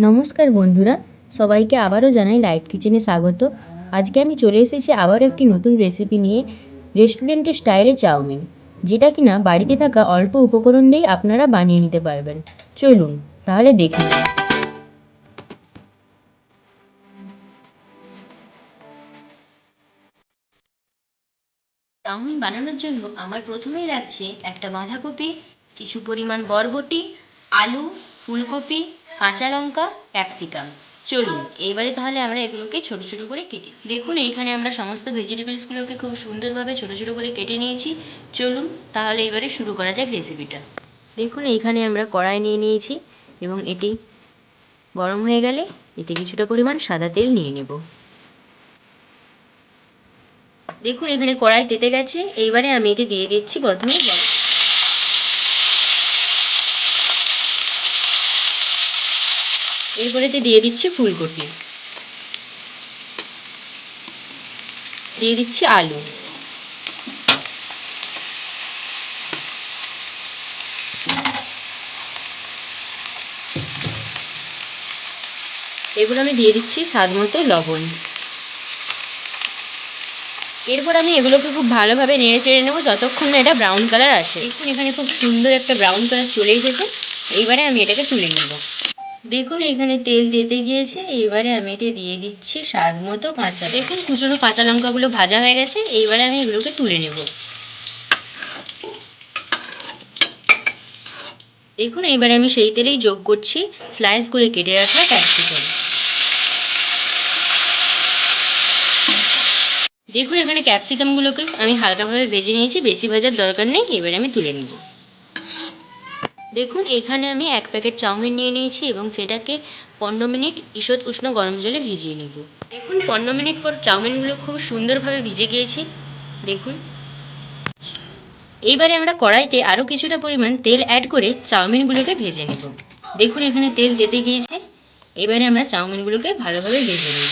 নমস্কার বন্ধুরা, সবাইকে আবারও জানাই লাইট কিচেনে স্বাগত। আজকে আমি চলে এসেছি আবারও একটি নতুন রেসিপি নিয়ে, রেস্টুরেন্টের স্টাইলে চাউমিন, যেটা কিনা বাড়িতে থাকা অল্প উপকরণ দিয়েই আপনারা বানিয়ে নিতে পারবেন। চলুন তাহলে দেখে নিন। চাউমিন বানানোর জন্য আমার প্রথমেই লাগছে একটা বাঁধাকপি, কিছু পরিমাণ বরবটি, আলু, ফুলকপি, কাঁচা লঙ্কা, ক্যাপসিকাম। চলুন এবারে তাহলে আমরা এগুলোকে ছোট ছোট করে কেটে দেখুন। এইখানে আমরা সমস্ত ভেজিটেবলসগুলোকে খুব সুন্দরভাবে ছোট ছোট করে কেটে নিয়েছি। চলুন তাহলে এবারে শুরু করা যাক রেসিপিটা। দেখুন এইখানে আমরা কড়াই নিয়ে নিয়েছি এবং এটি গরম হয়ে গেলে এতে কিছুটা পরিমাণ সাদা তেল নিয়ে নেব। দেখুন এখানে কড়াই তেতে গেছে। এইবারে আমি এতে দিয়ে দিচ্ছি প্রথমে জল। এরপরে দিয়ে দিচ্ছি ফুলকপি, দিয়ে দিচ্ছি আলু, এগুলো আমি দিয়ে দিচ্ছি স্বাদ মতো লবণ। এরপর আমি এগুলোকে খুব ভালোভাবে নেড়ে চেড়ে নেবো যতক্ষণ না এটা ব্রাউন কালার আসে। দেখুন এখানে খুব সুন্দর একটা ব্রাউন কালার চলে এসেছে। এইবারে আমি এটাকে তুলে নেব। দেখুন এখানে তেল তেতে গিয়েছে। এইবারে আমি এতে দিয়ে দিচ্ছি স্বাদ মতো কাঁচা। দেখুন কুচনো কাঁচা লঙ্কাগুলো ভাজা হয়ে গেছে। এইবারে আমি এগুলোকে তুলে নেব। দেখুন এইবারে আমি সেই তেলেই যোগ করছি স্লাইস করে কেটে রাখা ক্যাপসিকাম। দেখুন এখানে ক্যাপসিকামগুলোকে আমি হালকাভাবে ভেজে নিয়েছি, বেশি ভাজার দরকার নেই। এবারে আমি তুলে নেব। দেখুন এখানে আমি 1 প্যাকেট চাউমিন নিয়ে নিয়েছি এবং সেটাকে 15 মিনিট ঈষৎ উষ্ণ গরম জলে ভিজিয়ে নেব। দেখুন 15 মিনিট পর চাউমিনগুলো খুব সুন্দরভাবে ভিজে গিয়েছে। দেখুন এইবারে আমরা কড়াইতে আরও কিছুটা পরিমাণ তেল অ্যাড করে চাউমিনগুলোকে ভেজে নেব। দেখুন এখানে তেল তেতে গিয়েছে। এবারে আমরা চাউমিনগুলোকে ভালোভাবে ভেজে নেব।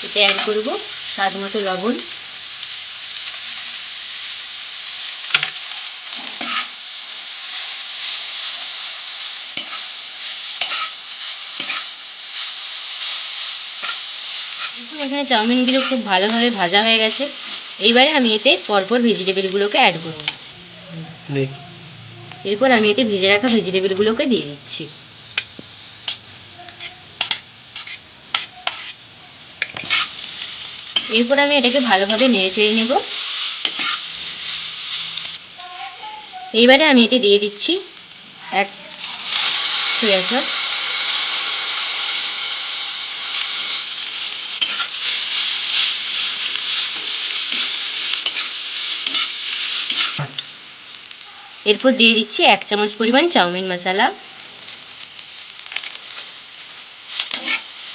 এতে অ্যাড করব স্বাদ মতো লবণ, এখানে চাউমিনগুলো খুব ভালোভাবে ভাজা হয়ে গেছে। এইবারে আমি এতে পরপর ভেজিটেবলগুলোকে অ্যাড করব। এরপর আমি এতে ভেজে রাখা ভেজিটেবলগুলোকে দিয়ে দিচ্ছি। এরপর আমি এটাকে ভালোভাবে নেড়ে চেড়ে নেব। এইবারে আমি এতে দিয়ে দিচ্ছি এক সয়া সস, এরপর দিয়ে দিচ্ছি 1 চামচ পরিমাণ চাউমিন মশলা।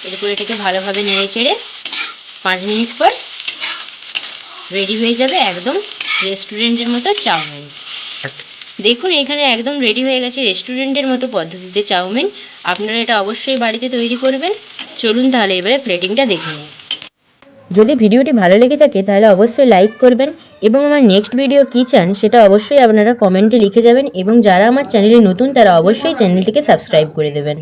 এরপর এটাকে ভালোভাবে নেড়ে চেড়ে 5 মিনিট পর রেডি হয়ে যাবে একদম রেস্টুরেন্টের মতো চাউমিন। দেখুন এখানে একদম রেডি হয়ে গেছে রেস্টুরেন্টের মতো পদ্ধতিতে চাউমিন। আপনারা এটা অবশ্যই বাড়িতে তৈরি করবেন। চলুন তাহলে এবারে প্লেটিংটা দেখে নিন। যদি ভিডিওটি ভালো লেগে থাকে তাহলে অবশ্যই লাইক করবেন এবং আমার নেক্সট ভিডিও কী চান সেটা অবশ্যই আপনারা কমেন্টে লিখে যাবেন এবং যারা আমার চ্যানেলে নতুন তারা অবশ্যই চ্যানেলটিকে সাবস্ক্রাইব করে দেবেন।